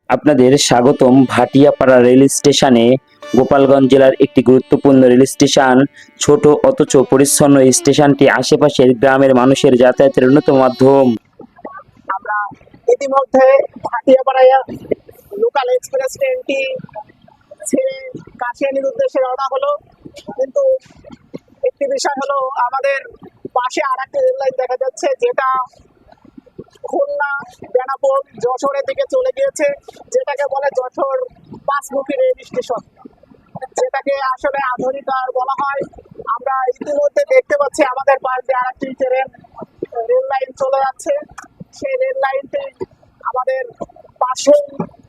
আপনাদের স্বাগতম ভাটিয়াপাড়া রেল স্টেশনে। গোপালগঞ্জ জেলার একটি গুরুত্বপূর্ণ রেল স্টেশন। ছোট অথচ পরিচ্ছন্ন এই স্টেশনটি আশেপাশের গ্রামের মানুষের যাতায়াতের অন্যতম মাধ্যম। আমরা ইতিমধ্যে ভাটিয়াপাড়ায় লোকাল এক্সপ্রেস ট্রেনটি ছেড়ে কাশিয়ানির উদ্দেশ্যে রওনা হলো, কিন্তু একটি বিষয় হলো আমাদের পাশে আর একটি রেল লাইন দেখা যাচ্ছে, যেটা খুলনা বেনাপোল যশোরের দিকে চলে গিয়েছে, যেটাকে বলে যশোর পাঁচমুখী রেল স্টেশন, যেটাকে আসলে আধুনিকার বলা হয়। আমরা ইতিমধ্যে দেখতে পাচ্ছি আমাদের পাশ দিয়ে আর একটি রেল লাইন চলে যাচ্ছে। সেই রেল লাইনটি আমাদের পাশেই,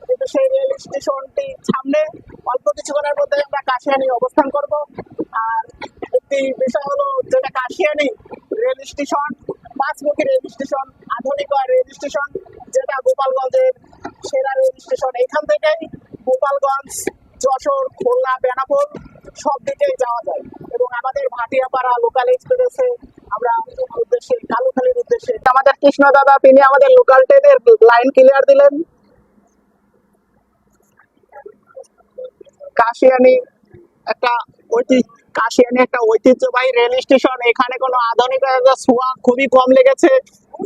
কিন্তু সেই রেল স্টেশনটি সামনে। অল্প কিছুক্ষণের মধ্যে আমরা কাশিয়ানি অবস্থান করব। আর একটি বিষয় হলো, যেটা Kashiani rail station, Panchmukhi rail station, আধুনিক রেল স্টেশন, যেটা গোপালগঞ্জের সেরা রেল স্টেশন। এখান থেকেই গোপালগঞ্জ, যশোর, খুলনা, বেনাপোল সব দিকেই যাওয়া যায়। এবং আমাদের ভাটিয়াপাড়া লোকাল এক্সপ্রেসে আমরা উদ্দেশ্যে কালুখালীর উদ্দেশ্যে আমাদের কৃষ্ণ দাদা, তিনি আমাদের লোকাল ট্রেনের লাইন ক্লিয়ার দিলেন। কাশিয়ানি একটা কাশিয়ানি একটা ঐতিহ্যবাহী রেল স্টেশন। এখানে কোনো আধুনিকতার ছোঁয়া খুবই কম লেগেছে,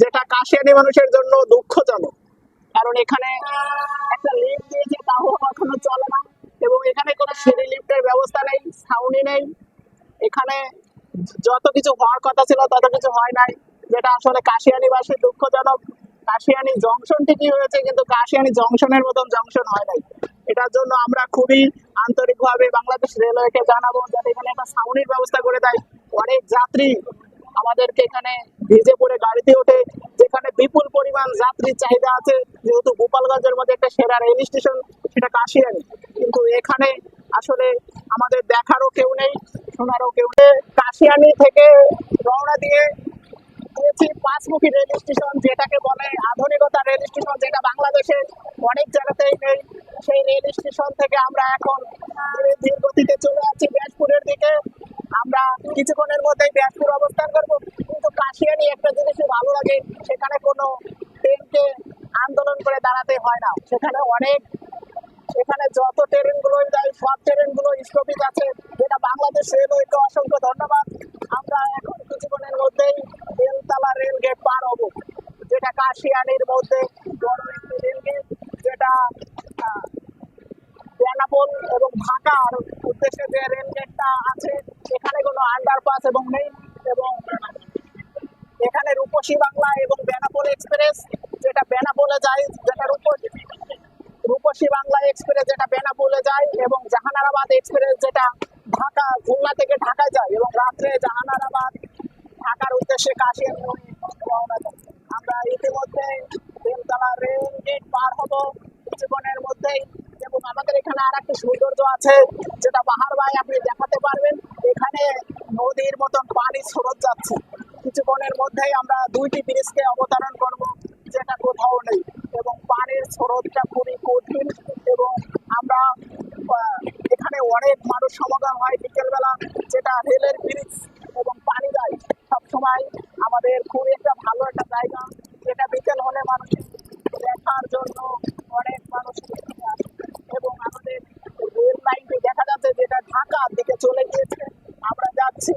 যেটা কাশিয়ানি মানুষের জন্য দুঃখজনক। কারণ এখানে একটা লিফট দিয়েছে, তাও এখনো চলে না, এবং এখানে কোনো সিঁড়ি লিফটের ব্যবস্থা নেই, ছাউনি নেই। এখানে যত কিছু হওয়ার কথা ছিল তত কিছু হয় নাই, যেটা আসলে কাশিয়ানিবাসী দুঃখজনক। কাশিয়ানি জংশন ঠিকই হয়েছে, কিন্তু কাশিয়ানি জংশনের মতন জংশন হয় নাই। এটার জন্য আমরা খুবই আন্তরিকভাবে বাংলাদেশ রেলওয়েকে জানাবো, যাতে এখানে একটা ছাউনির ব্যবস্থা করে দেয়। অনেক যাত্রী আমাদেরকে এখানে ভিজে পড়ে গাড়িতে ওঠে, যেখানে বিপুল পরিমাণ যাত্রীর চাহিদা আছে। যেহেতু গোপালগঞ্জের মধ্যে একটা সেরা রেল স্টেশন, সেটা কাশিয়ানি, কিন্তু এখানে আসলে আমাদের দেখারও কেউ নেই, শোনারও কেউ নেই। কাশিয়ানি থেকে রওনা দিয়ে দিয়েছি পাঁচমুখী রেল স্টেশন, যেটাকে বলে আধুনিকতা রেল স্টেশন, যেটা বাংলাদেশের অনেক জায়গাতেই নেই। সেই রেল স্টেশন থেকে আমরা এখন ধীর গতিতে চলে যাচ্ছি ব্যাসপুরের দিকে। আমরা কিছুক্ষণের মধ্যেই ব্যাসপুর অবস্থান করব। কিন্তু কাশিয়ানি একটা জিনিসই ভালো লাগে, সেখানে কোনো ট্রেনকে আন্দোলন করে দাঁড়াতে হয় না। সেখানে যত ট্রেন গুলোই যায়, সব ট্রেন গুলো স্টপেজ আছে, যেটা বাংলাদেশ রেলওয়েকে অসংখ্য ধন্যবাদ। আমরা এখন কিছুক্ষণের মধ্যেই বেলতলা রেল গেট পার হব, যেটা কাশিয়ানির মধ্যে বড় একটি রেল গেট, যেটা বেনাপোল এবং ঢাকার উদ্দেশ্যে যে রেল গেটটা আছে, এখানে কোনো আন্ডারপাস এবং নেই। এবং এখানে রূপসী বাংলা এবং বেনাপোল এক্সপ্রেস, যেটা বেনাপোলে যায়, যেটা রূপসী বাংলা এক্সপ্রেস যেটা বেনাপোলে যায়, এবং জাহানারাবাদ এক্সপ্রেস যেটা ঢাকা, খুলনা থেকে ঢাকায় যায়, এবং রাত্রে জাহানারাবাদ ঢাকার উদ্দেশ্যে কাশিয়ানি রওনা দেয়। আমরা ইতিমধ্যে বেলতলা রেল গেট পার হব কিছুক্ষণের মধ্যেই। এবং আমাদের এখানে আর একটি সৌন্দর্য আছে, যেটা বাহার ভাই আপনি দেখাতে পারবেন। এখানে নদীর মতন পানি স্রোত যাচ্ছে। কিছুক্ষণের মধ্যেই আমরা দুইটি ব্রিজকে অবতরণ করব, যেটা কোথাও নেই, এবং পানির স্রোতটা খুবই কঠিন। এবং আমরা এখানে অনেক মানুষ সমাগম হয় বিকেলবেলা, যেটা রেলের ব্রিজ এবং পানি যায় সবসময় আমাদের খুব একটা ভালো একটা জায়গা, যেটা বিকেল হলে মানুষের দেখার জন্য অনেক মানুষ আসে। এবং আমাদের রেল লাইনটি দেখা যাচ্ছে, যেটা ঢাকার দিকে চলে গিয়েছে। আমরা যাচ্ছি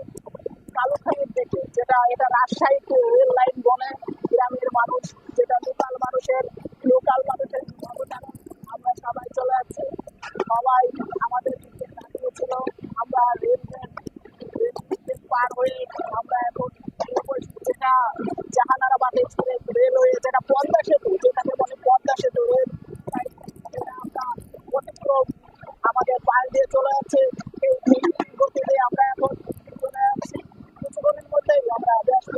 কালুখালীর দিকে, যেটা এটা রাজশাহী রেল লাইন বলে গ্রামের মানুষ, যেটা লোকাল মানুষের অবদান। আমরা সবাই চলে যাচ্ছি, সবাই আমাদের দিকে তাকিয়েছিল। আমরা রেল পার হয়ে আমরা এখন যেটা জাহানারাবাদ এক্সপ্রেস রেলওয়ে, যেটা পদ্মা সেতু, যেটাকে বলে পদ্মা সেতু রেল, আমরা অতিক্রম আমাদের পাশ দিয়ে চলে যাচ্ছে। এই গতিতে আমরা এখন চলে যাচ্ছি, কিছুক্ষণের মধ্যেই আমরা ব্যস্ত।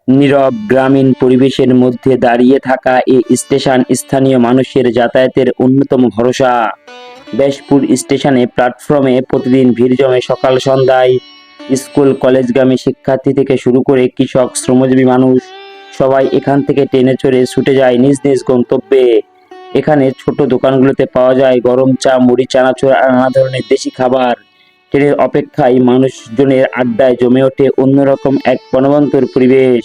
নীরব গ্রামীণ পরিবেশের মধ্যে দাঁড়িয়ে থাকা এই স্টেশন স্থানীয় মানুষের যাতায়াতের অন্যতম ভরসা। ব্যাসপুর স্টেশনে প্ল্যাটফর্মে প্রতিদিন ভিড় জমে সকাল সন্ধ্যায়। স্কুল কলেজগামী শিক্ষার্থী থেকে শুরু করে কৃষক শ্রমজীবী মানুষ সবাই এখান থেকে ট্রেনে চড়ে ছুটে যায় নিজ নিজ গন্তব্যে। এখানে ছোট দোকানগুলোতে পাওয়া যায় গরম চা, মুড়ি, চানাচুর আর নানা ধরনের দেশি খাবার। ট্রেনের অপেক্ষায় মানুষজনের আড্ডায় জমে ওঠে অন্যরকম এক প্রাণবন্তর পরিবেশ।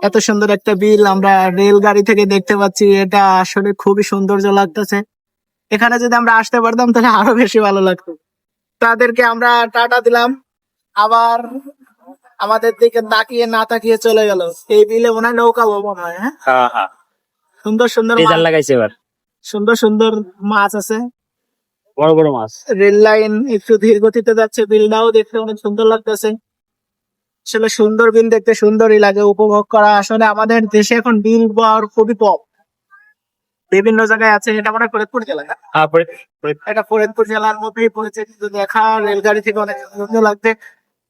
এত সুন্দর একটা বিল আমরা রেলগাড়ি থেকে দেখতে পাচ্ছি, এটা আসলে খুবই সৌন্দর্য লাগতেছে। এখানে যদি আমরা আসতে পারতাম তাহলে আরো বেশি ভালো লাগতো। তাদেরকে আমরা টাটা দিলাম, আবার আমাদের দিকে তাকিয়ে না তাকিয়ে চলে গেল। এই বিলে মনে হয় নৌকা ভবন হয়। হ্যাঁ, হ্যাঁ হ্যাঁ, সুন্দর সুন্দর রেজাল্ট লাগাইছে এবার। সুন্দর সুন্দর মাছ আছে, বড় বড় মাছ। রেল লাইন একটু ধীর গতিতে যাচ্ছে, বিলটাও দেখতে অনেক সুন্দর লাগতেছে। আসলে সুন্দর বিল দেখতে সুন্দরই লাগে, উপভোগ করা। আসলে আমাদের দেশে এখন বিল পাওয়ার খুবই কম, বিভিন্ন জায়গায় আছে। এটা মনে হয় ফরিদপুর জেলা, এটা ফরিদপুর জেলার মধ্যেই পড়েছে, কিন্তু দেখা রেলগাড়ি থেকে অনেক সুন্দর লাগছে।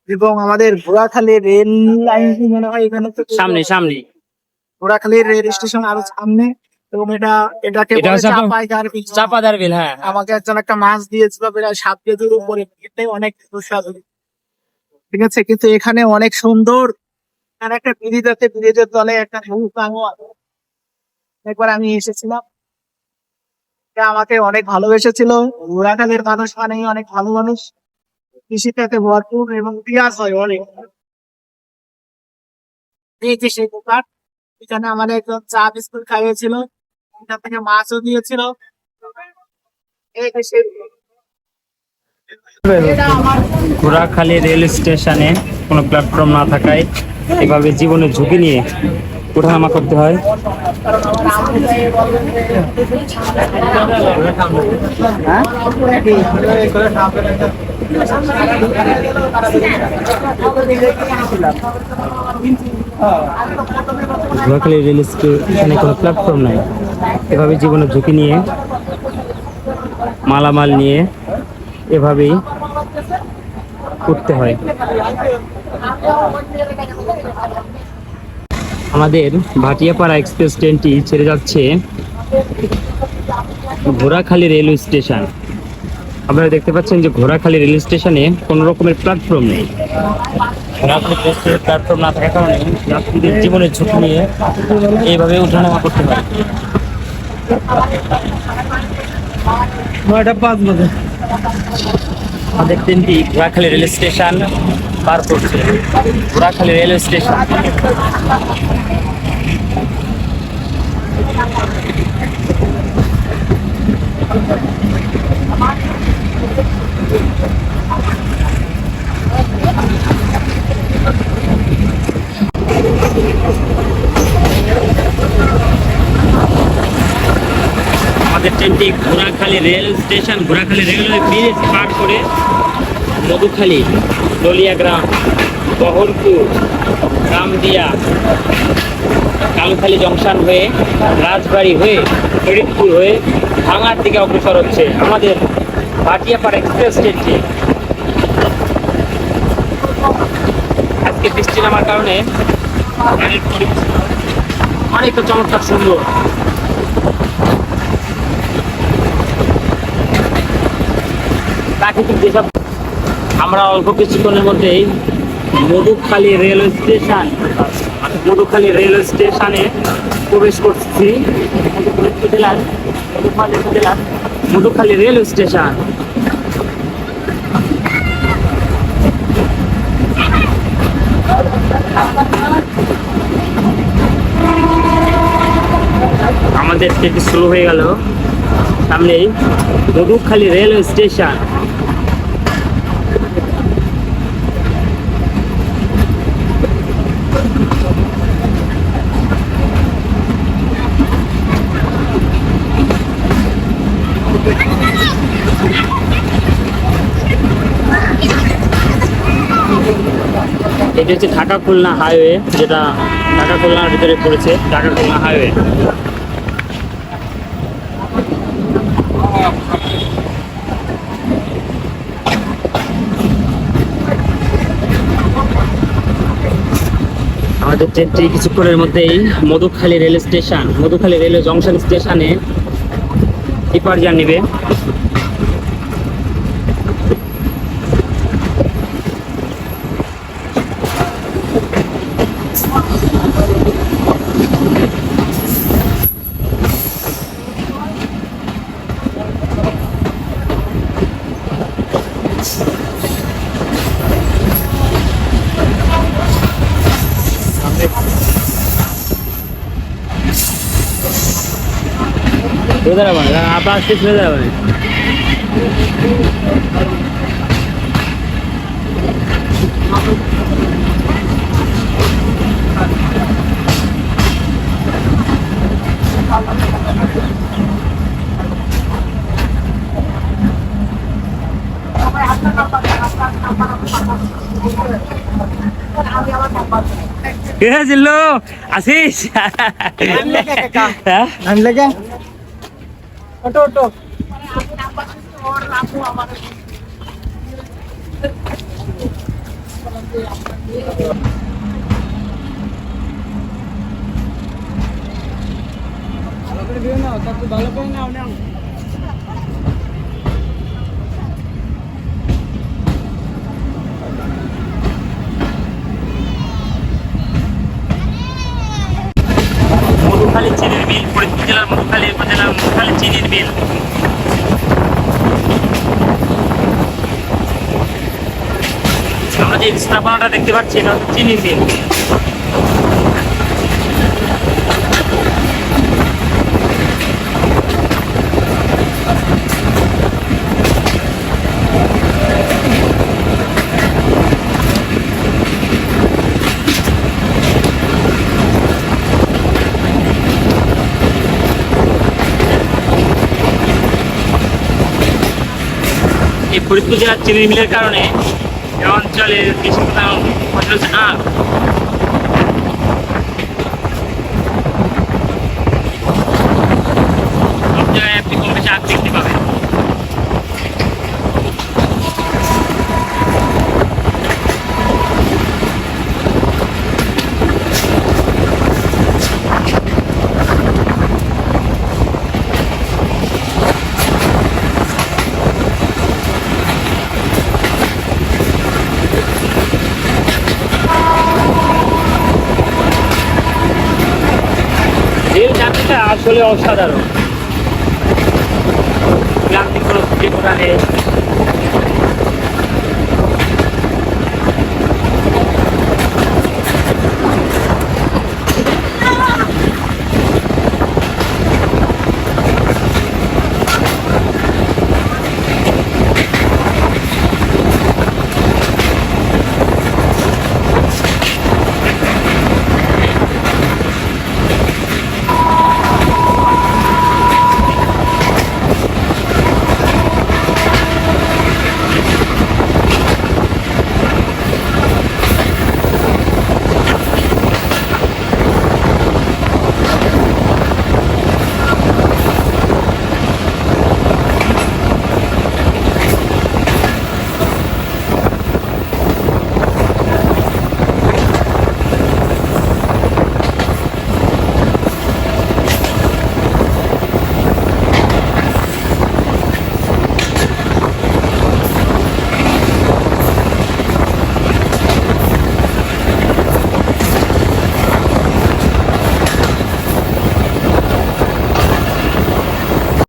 এবং আমাদের ঘোড়াখালী রেল লাইন মনে হয় এখানে থেকে সামনে সামনে ঘোড়াখালী রেল স্টেশন আরো সামনে। এবং এটাকে এটা বলে হচ্ছে আপনার চাপাইদার বিল। চাপাদার বিল। হ্যাঁ, আমাকে একজন একটা মাছ দিয়েছিল প্রায় 7 কেজির উপরে, এটাই অনেক সুস্বাদু। ঠিক আছে, কিন্তু এখানে অনেক সুন্দর। এখানে একটা ব্রিজ আছে, ব্রিজের তলে একটা নৌকাও আছে। একবার আমি এসেছিলাম, সে আমাকে অনেক ভালোবেসেছিল। ঘোড়াখালীর মানুষ মানেই অনেক ভালো মানুষ, কৃষিতে ভরপুর এবং পেঁয়াজ হয় অনেক। এই যে সেই দোকান, এখানে আমার একজন চা বিস্কুট খাইয়েছিল, এখান থেকে মাছও দিয়েছিল। এই যে সেই এটা আমার ঘোড়াখালী রেল স্টেশনে কোনো প্ল্যাটফর্ম না থাকায় এভাবে জীবনের ঝুঁকি নিয়ে ওঠানামা করতে হয়। ঘোড়াখালী রেল স্টেশনে কোনো প্ল্যাটফর্ম নাই, এভাবে জীবনের ঝুঁকি নিয়ে মালামাল নিয়ে এভাবেই উঠতে হয়। আমাদের ভাটিয়াপাড়া এক্সপ্রেস ট্রেনটি ছেড়ে যাচ্ছে ঘোড়াখালী রেলওয়ে স্টেশন। আপনারা দেখতে পাচ্ছেন যে ঘোড়াখালী রেল স্টেশনে কোনো রকমের প্ল্যাটফর্ম নেই। ঘোড়াখালী রেল প্ল্যাটফর্ম না থাকার কারণে যাত্রীদের জীবনের ঝুঁকি নিয়ে এইভাবে ওঠানামা করতে হয়। 9:05 বাজে আমাদের ট্রেনটি ঘোড়াখালী রেল স্টেশন পার করছে। Ghorakhali railway station. আমাদের ট্রেনটি Ghorakhali rail station, Ghorakhali railway bridge পার করে মধুখালী, দলিয়াগ্রাম, বহরপুর, রামদিয়া, কালুখালী জংশন হয়ে, রাজবাড়ি হয়ে, ফরিদপুর হয়ে ভাঙার দিকে অগ্রসর হচ্ছে আমাদের ভাটিয়াপাড়া এক্সপ্রেস ট্রেনটি। আজকে বৃষ্টি নামার কারণে গাড়ির পরিবেশ অনেকটা চমৎকার সুন্দর। প্রাকৃতিক যেসব, আমরা অল্প কিছুক্ষণের মধ্যেই Madhukhali railway station, Madhukhali railway স্টেশনে প্রবেশ করছি। জেলার মধুখালী রেলওয়ে স্টেশন। আমাদের ট্রেনটি শুরু হয়ে গেল, সামনেই মধুখালী রেলওয়ে স্টেশন। এটি হচ্ছে ঢাকা খুলনা হাইওয়ে, যেটা ঢাকা খুলনার ভিতরে পড়েছে, ঢাকা খুলনা হাইওয়ে। আমাদের ট্রেনটি কিছুক্ষণের মধ্যেই Madhukhali rail station, Madhukhali railway junction স্টেশনে ডিপার্চার নেবে। आप आज किस में जाओगे? क्या जिल्लो आशीष नाम लगे ऑटो ऑटो ভালো করে নাও নাও মধুখালী চিনির মিল, ফরিদপুর জেলার মধুখালী উপজেলার মধুখালী চিনির মিল। আমরা যে স্থাপনাটা দেখতে পাচ্ছি এটা হচ্ছে চিনির মিল। এই ফরিদপুর জেলার চিনির মিলের কারণে এই অঞ্চলের কৃষি প্রধান ফসল হচ্ছে আখ। সব জায়গায় আপনি কম বেশি আখ দেখতে পাবেন। রেল যাত্রাটা আসলে অসাধারণ, ক্লান্তিকর জীবনে